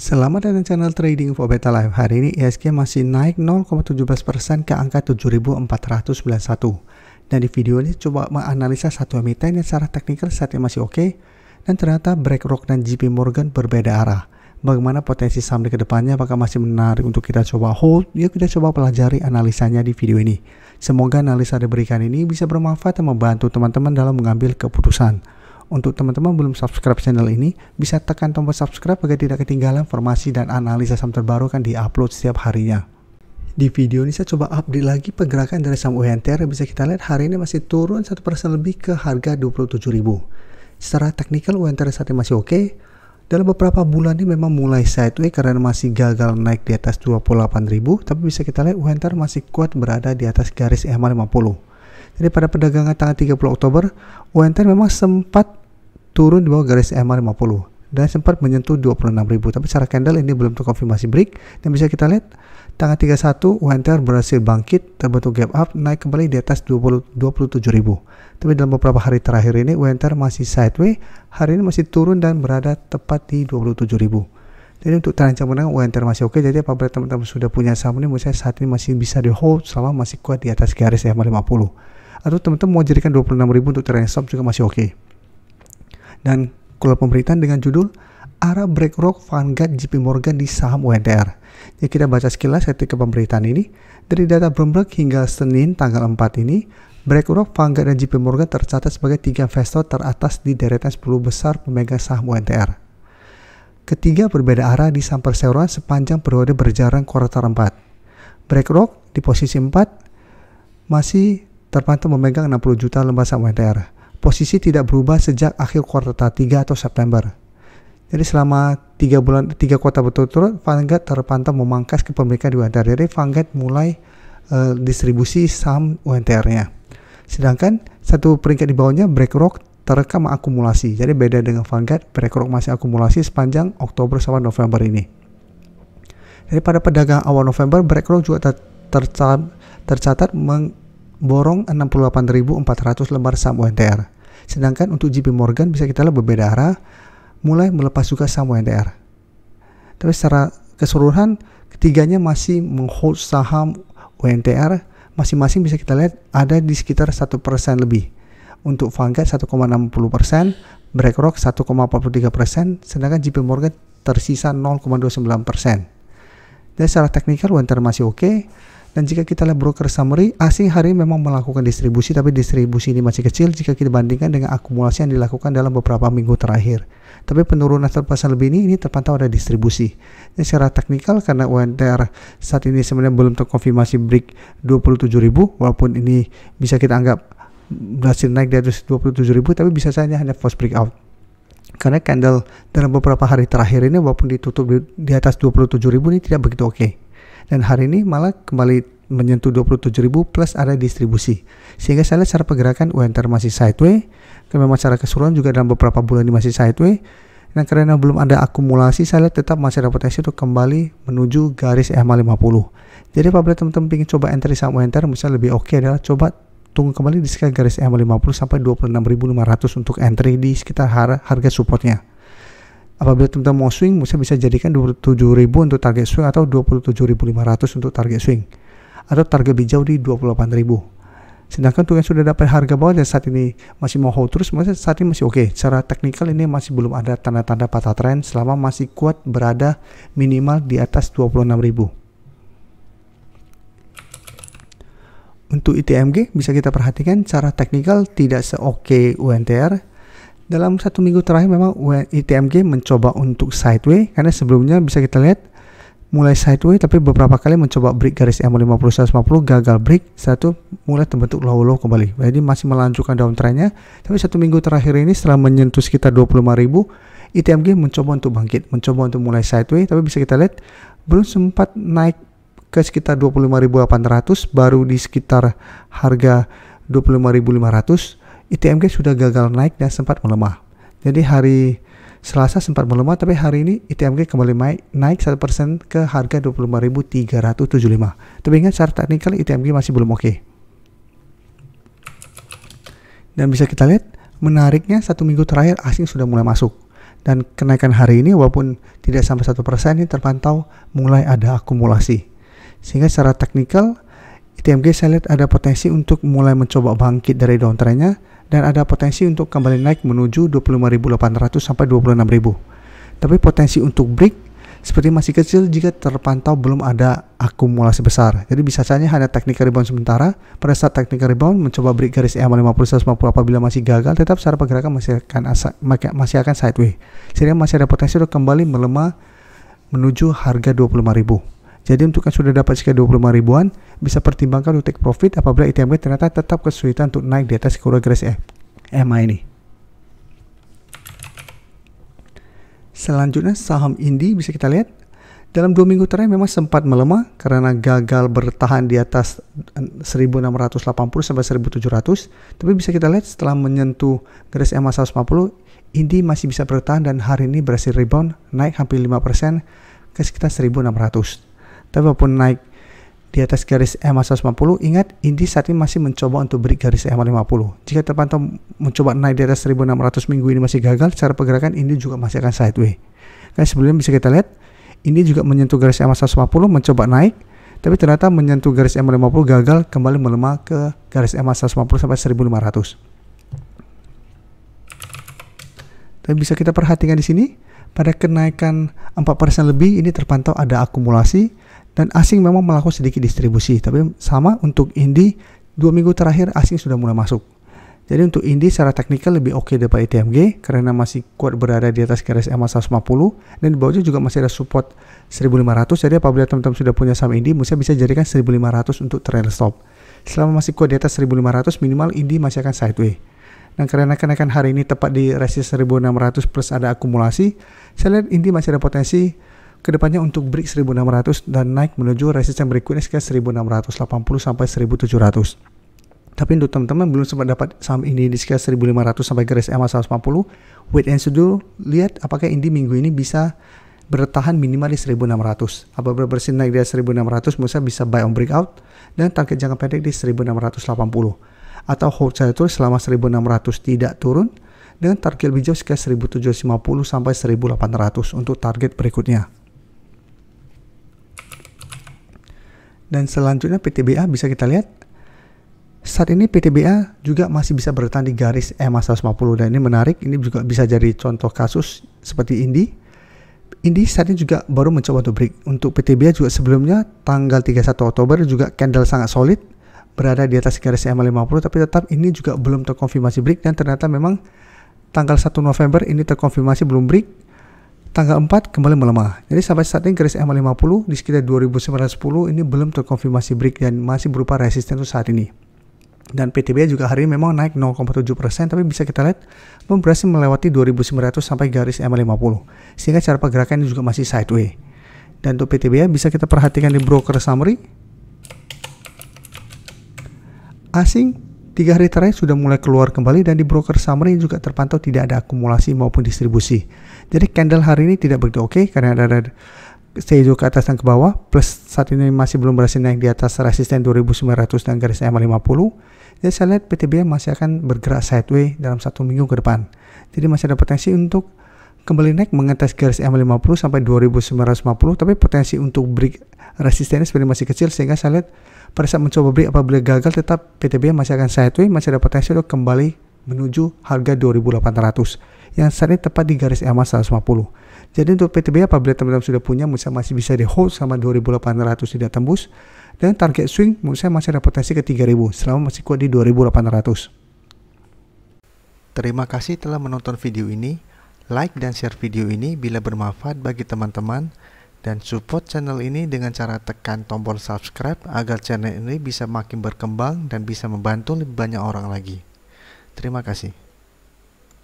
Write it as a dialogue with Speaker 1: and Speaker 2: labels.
Speaker 1: Selamat datang channel Trading for Beta Live. Hari ini IHSG masih naik 0,17% ke angka 7.491. Dan di video ini coba menganalisa satu emiten yang secara teknikal saat ini masih oke. Dan ternyata BlackRock dan JP Morgan berbeda arah. Bagaimana potensi saham di kedepannya, apakah masih menarik untuk kita coba hold? Yuk kita coba pelajari analisanya di video ini. Semoga analisa diberikan ini bisa bermanfaat dan membantu teman-teman dalam mengambil keputusan. Untuk teman-teman belum subscribe channel ini, bisa tekan tombol subscribe agar tidak ketinggalan informasi dan analisa saham terbaru kan di-upload setiap harinya. Di video ini saya coba update lagi pergerakan dari saham UNTR. Bisa kita lihat hari ini masih turun 1% lebih ke harga 27.000. Secara teknikal UNTR saat ini masih oke. Dalam beberapa bulan ini memang mulai sideways karena masih gagal naik di atas 28.000. Tapi bisa kita lihat UNTR masih kuat berada di atas garis EMA 50. Jadi pada perdagangan tanggal 30 Oktober, UNTR memang sempat turun di bawah garis EMA 50 dan sempat menyentuh 26.000. Tapi secara candle ini belum terkonfirmasi break, dan bisa kita lihat tanggal 31 UNTR berhasil bangkit, terbentuk gap up, naik kembali di atas 27.000. Tapi dalam beberapa hari terakhir ini UNTR masih sideways, hari ini masih turun dan berada tepat di 27.000. Jadi untuk tren jangka menengah UNTR masih oke. Jadi apabila teman-teman sudah punya saham ini, menurut saya saat ini masih bisa di hold selama masih kuat di atas garis EMA 50. Atau teman-teman mau jadikan 26.000 untuk trailing stop juga masih oke. Dan keluar pemberitaan dengan judul arah BlackRock, Vanguard, JP Morgan di saham UNTR. Jadi kita baca sekilas ketika pemberitaan ini. Dari data Bloomberg hingga Senin tanggal 4 ini, BlackRock, Vanguard, dan JP Morgan tercatat sebagai 3 investor teratas di deretan 10 besar pemegang saham UNTR. Ketiga berbeda arah di saham perseroan sepanjang periode berjalan kuartal 4. BlackRock di posisi 4 masih terpantau memegang 60 juta lembar saham UNTR. Posisi tidak berubah sejak akhir kuartal 3 atau September. Jadi selama 3 kuartal berturut-turut, Vanguard terpantau memangkas kepemilikan di UNTR. Jadi Vanguard mulai distribusi saham UNTR-nya. Sedangkan satu peringkat di bawahnya BlackRock terekam akumulasi. Jadi beda dengan Vanguard, BlackRock masih akumulasi sepanjang Oktober sampai November ini. Jadi pada perdagangan awal November, BlackRock juga tercatat borong 68.400 lembar saham UNTR. Sedangkan untuk JP Morgan bisa kita lihat berbeda arah, mulai melepas juga saham UNTR. Tapi secara keseluruhan ketiganya masih menghold saham UNTR, masing-masing bisa kita lihat ada di sekitar 1% lebih. Untuk Vanguard 1,60%, BlackRock 1,43%, sedangkan JP Morgan tersisa 0,29%. Dan secara teknikal UNTR masih oke. Dan jika kita lihat broker summary, asing hari ini memang melakukan distribusi, tapi distribusi ini masih kecil jika kita bandingkan dengan akumulasi yang dilakukan dalam beberapa minggu terakhir. Tapi penurunan 1% lebih ini terpantau ada distribusi. Dan secara teknikal karena UNTR saat ini sebenarnya belum terkonfirmasi break 27.000, walaupun ini bisa kita anggap berhasil naik di atas 27.000, tapi bisa saja hanya false breakout. Karena candle dalam beberapa hari terakhir ini walaupun ditutup di atas 27.000 ini tidak begitu oke. Dan hari ini malah kembali menyentuh 27.000 plus ada distribusi. Sehingga saya lihat secara pergerakan UNTR masih sideways. Karena memang secara keseluruhan juga dalam beberapa bulan ini masih sideways. Dan karena belum ada akumulasi, saya lihat tetap masih ada potensi untuk kembali menuju garis EMA 50. Jadi apabila teman-teman ingin coba entry saham UNTR, misalnya lebih oke adalah coba tunggu kembali di sekitar garis EMA 50 sampai 26.500 untuk entry di sekitar harga supportnya. Apabila teman-teman mau swing, bisa jadikan 27.000 untuk target swing atau 27.500 untuk target swing. Atau target lebih jauh di 28.000. Sedangkan untuk yang sudah dapat harga bawah dan saat ini masih mau hold terus, saat ini masih oke. Secara teknikal ini masih belum ada tanda-tanda patah tren selama masih kuat berada minimal di atas 26.000. Untuk ITMG bisa kita perhatikan secara teknikal tidak seoke UNTR. Dalam satu minggu terakhir memang ITMG mencoba untuk sideways, karena sebelumnya bisa kita lihat mulai sideways tapi beberapa kali mencoba break garis EMA 50 150, gagal break, satu mulai terbentuk low kembali. Jadi masih melanjutkan downtrendnya. Tapi satu minggu terakhir ini setelah menyentuh sekitar 25.000, ITMG mencoba untuk bangkit, mencoba untuk mulai sideways, tapi bisa kita lihat belum sempat naik ke sekitar 25.800, baru di sekitar harga 25.500 ITMG sudah gagal naik dan sempat melemah. Jadi hari Selasa sempat melemah, tapi hari ini ITMG kembali naik 1% ke harga 25.375. Tapi ingat secara teknikal ITMG masih belum oke. Dan bisa kita lihat menariknya satu minggu terakhir asing sudah mulai masuk. Dan kenaikan hari ini walaupun tidak sampai 1% ini terpantau mulai ada akumulasi. Sehingga secara teknikal ITMG saya lihat ada potensi untuk mulai mencoba bangkit dari downtrendnya dan ada potensi untuk kembali naik menuju 25.800 sampai 26.000. Tapi potensi untuk break seperti masih kecil jika terpantau belum ada akumulasi besar. Jadi bisa saja hanya technical rebound sementara. Pada saat technical rebound mencoba break garis EMA 50 150 apabila masih gagal, tetap secara pergerakan masih akan sideways. Sehingga masih ada potensi untuk kembali melemah menuju harga 25.000. Jadi untuk yang sudah dapat sekitar 25 ribuan bisa pertimbangkan untuk take profit apabila ITMG ternyata tetap kesulitan untuk naik di atas garis EMA ini. Selanjutnya saham Indi bisa kita lihat dalam 2 minggu terakhir memang sempat melemah karena gagal bertahan di atas 1680 sampai 1700. Tapi bisa kita lihat setelah menyentuh garis EMA 150, Indi masih bisa bertahan dan hari ini berhasil rebound naik hampir 5% ke sekitar 1600. Tapi walaupun naik di atas garis EMA 150, ingat Indi saat ini masih mencoba untuk break garis EMA 50. Jika terpantau mencoba naik di atas 1600 minggu ini masih gagal, secara pergerakan Indi juga masih akan sideways. Karena sebelumnya bisa kita lihat Indi juga menyentuh garis EMA 150 mencoba naik, tapi ternyata menyentuh garis EMA 50 gagal, kembali melemah ke garis EMA 150 sampai 1500. Tapi bisa kita perhatikan di sini pada kenaikan 4% lebih ini terpantau ada akumulasi. Dan asing memang melakukan sedikit distribusi, tapi sama untuk Indi 2 minggu terakhir asing sudah mulai masuk. Jadi untuk Indi secara teknikal lebih oke daripada ITMG karena masih kuat berada di atas garis EMA 150 dan di bawahnya juga masih ada support 1500. Jadi apabila teman-teman sudah punya saham Indi, bisa jadikan 1500 untuk trail stop. Selama masih kuat di atas 1500 minimal Indi masih akan sideways. Dan karena kenaikan hari ini tepat di resist 1600 plus ada akumulasi, saya lihat Indi masih ada potensi kedepannya untuk break 1600 dan naik menuju resisten berikutnya sekitar 1680 sampai 1700. Tapi untuk teman-teman belum sempat dapat saham ini di sekitar 1500 sampai garis EMA 150, wait and see dulu, lihat apakah Indi minggu ini bisa bertahan minimal di 1600. Apabila berhasil naik di 1600, mungkin bisa buy on breakout dan target jangka pendek di 1680. Atau hold saya terus selama 1600 tidak turun dengan target lebih jauh sekitar 1750 sampai 1800 untuk target berikutnya. Dan selanjutnya PTBA bisa kita lihat saat ini PTBA juga masih bisa bertahan di garis EMA 150 dan ini menarik, ini juga bisa jadi contoh kasus seperti Indi saat ini juga baru mencoba untuk break. Untuk PTBA juga sebelumnya tanggal 31 Oktober juga candle sangat solid berada di atas garis EMA 50, tapi tetap ini juga belum terkonfirmasi break dan ternyata memang tanggal 1 November ini terkonfirmasi belum break. Tanggal 4 kembali melemah. Jadi sampai saat ini garis EMA 50 di sekitar 2910 ini belum terkonfirmasi break dan masih berupa resisten untuk saat ini. Dan PTBA juga hari ini memang naik 0,7%, tapi bisa kita lihat belum berhasil melewati 2900 sampai garis EMA 50. Sehingga cara pergerakan ini juga masih sideways. Dan untuk PTBA bisa kita perhatikan di broker summary. Asing 3 hari terakhir sudah mulai keluar kembali dan di broker summary juga terpantau tidak ada akumulasi maupun distribusi. Jadi candle hari ini tidak begitu oke karena ada stage ke atas dan ke bawah, plus saat ini masih belum berhasil naik di atas resisten 2900 dan garis EMA 50. Jadi saya lihat PTBA masih akan bergerak sideways dalam 1 minggu ke depan. Jadi masih ada potensi untuk kembali naik mengetes garis EMA 50 sampai 2950, tapi potensi untuk break resistennya sebenarnya masih kecil sehingga saya lihat pada saat mencoba break apabila gagal tetap PTBA masih akan sideways, masih ada potensi untuk kembali menuju harga 2800 yang saat ini tepat di garis EMA 150. Jadi untuk PTBA apabila teman-teman sudah punya masih bisa di hold sama 2800 tidak tembus dan target swing menurut saya masih ada potensi ke 3000 selama masih kuat di 2800. Terima kasih telah menonton video ini. Like dan share video ini bila bermanfaat bagi teman-teman dan support channel ini dengan cara tekan tombol subscribe agar channel ini bisa makin berkembang dan bisa membantu lebih banyak orang lagi. Terima kasih.